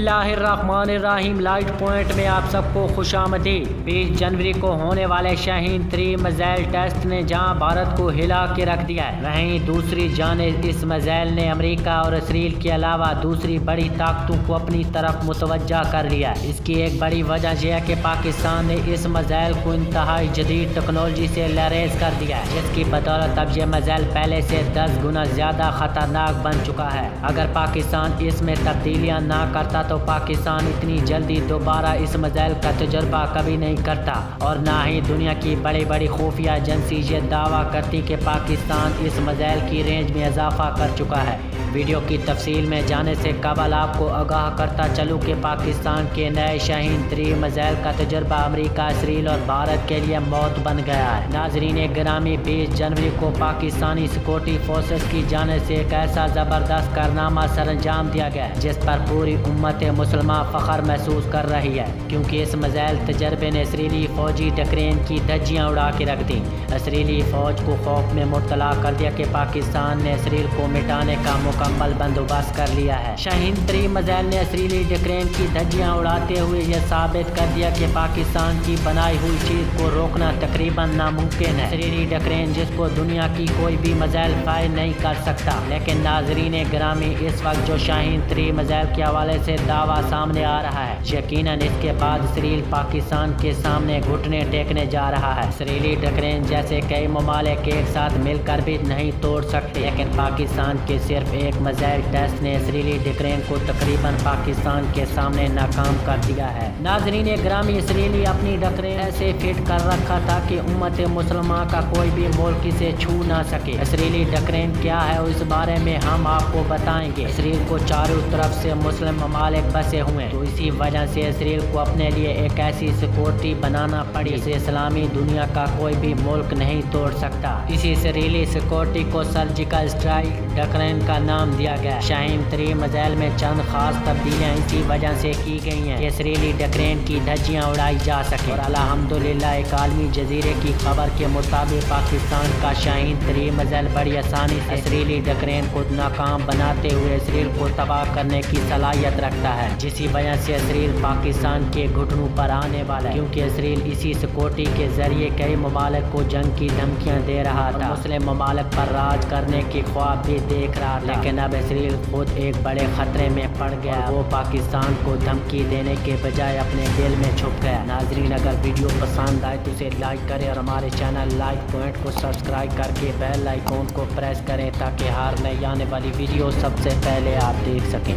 बिस्मिल्लाहिर्रहमानिर्रहीम। Light point में आप सबको खुशामदीद। 20 जनवरी को होने वाले शाहीन 3 मिसाइल टेस्ट ने जहां भारत को हिला के रख दिया है, वहीं दूसरी जानिब इस मिसाइल ने अमेरिका और इसराइल के अलावा दूसरी बड़ी ताकतों को अपनी तरफ मुतवज्जा कर लिया है। इसकी एक बड़ी वजह यह है कि पाकिस्तान ने इस मिसाइल को इंतहाई जदीद टेक्नोलॉजी से लैस कर दिया है, जिसकी बदौलत अब यह मिसाइल पहले से 10 गुना ज्यादा खतरनाक बन चुका है। अगर पाकिस्तान इसमें तब्दीलियां ना करता तो पाकिस्तान इतनी जल्दी दोबारा इस मिसाइल का तजुर्बा कभी नहीं करता, और ना ही दुनिया की बड़ी बड़ी खुफिया एजेंसी ये दावा करती कि पाकिस्तान इस मिसाइल की रेंज में इजाफा कर चुका है। वीडियो की तफसील में जाने से कबल आपको आगाह करता चलूँ कि पाकिस्तान के नए शाहीन 3 मिसाइल का तजुर्बा अमेरिका, इसराइल और भारत के लिए मौत बन गया है। नाजरीन गिरामी, 20 जनवरी को पाकिस्तानी सिक्योरिटी फोर्सेस की जाने से एक ऐसा ज़बरदस्त कारनामा सरअंजाम दिया गया जिस पर पूरी उम्मत मुसलमान फ़ख्र महसूस कर रही है, क्योंकि इस मिसाइल तजर्बे ने इसराइली फौजी टकरेन की धज्जियाँ उड़ा के रख दी। इसराइली फौज को खौफ में मुब्तला कर दिया कि पाकिस्तान ने इसराइल को मिटाने का मुकम्मल बंदोबस्त कर लिया है। शाहीन 3 मिसाइल ने इसराइली टकरेन की धज्जियाँ उड़ाते हुए यह साबित कर दिया कि पाकिस्तान की बनाई हुई चीज़ को रोकना तकरीबन नामुमकिन है। इसराइली टकरेन जिसको दुनिया की कोई भी मिसाइल फायर नहीं कर सकता। लेकिन नाजरीन गिरामी, इस वक्त जो शाहीन 3 मिसाइल के हवाले से दावा सामने आ रहा है, यकीनन इसके बाद इसराइल पाकिस्तान के सामने घुटने टेकने जा रहा है। इसराइली टकरेन जैसे कई ममालिक एक साथ मिलकर भी नहीं तोड़ सकते, लेकिन पाकिस्तान के सिर्फ एक मिसाइल टेस्ट ने इसराइली टकरेन को तकरीबन पाकिस्तान के सामने नाकाम कर दिया है। नाजरीन ग्रामी, इसराइली अपनी टकरेन ऐसे फिट कर रखा था कि उम्मत मुसलमान का कोई भी मुल्क इसे छू ना सके। इसराइली टकरेन क्या है इस बारे में हम आपको बताएंगे। इसराइल को चारों तरफ से मुस्लिम ममालिक बसे हुए हैं, तो इसी वजह से इसराइल को अपने लिए एक ऐसी सिक्योरिटी बनाना पड़ी जिसे इस्लामी दुनिया का कोई भी मुल्क नहीं तोड़ सकता। इसी इसराइली सिक्योरिटी को सर्जिकल स्ट्राइक टकरेन का नाम दिया गया। शाहीन 3 मिसाइल में चंद खास तब्दीलियाँ इसी वजह से की गई हैं कि इसराइली टकरेन की धज्जियाँ उड़ाई जा सके। और अल्हम्दुलिल्लाह एक आलमी जजीरे की खबर के मुताबिक पाकिस्तान का शाहीन 3 मिसाइल बड़ी आसानी से इसराइली टकरेन को नाकाम बनाते हुए इसराइल को तबाह करने की सलाहियत रखता है, जिसकी वजह से इसराइल पाकिस्तान के घुटनों पर आने वाला है, क्योंकि इसराइल इसी सिक्योरिटी के जरिए कई ममालिक को जंग की धमकियां दे रहा था, मुस्लिम ममालिक पर राज करने की ख्वाब भी देख रहा था। लेकिन अब इसराइल खुद एक बड़े खतरे में पड़ गया, वो पाकिस्तान को धमकी देने के बजाय अपने दिल में छुप गया। नाजरीन, अगर वीडियो पसंद आए तो इसे लाइक करें और हमारे चैनल लाइट पॉइंट को सब्सक्राइब करके बेल आइकॉन को प्रेस करें, ताकि हर नई आने वाली वीडियो सबसे पहले आप देख सकें।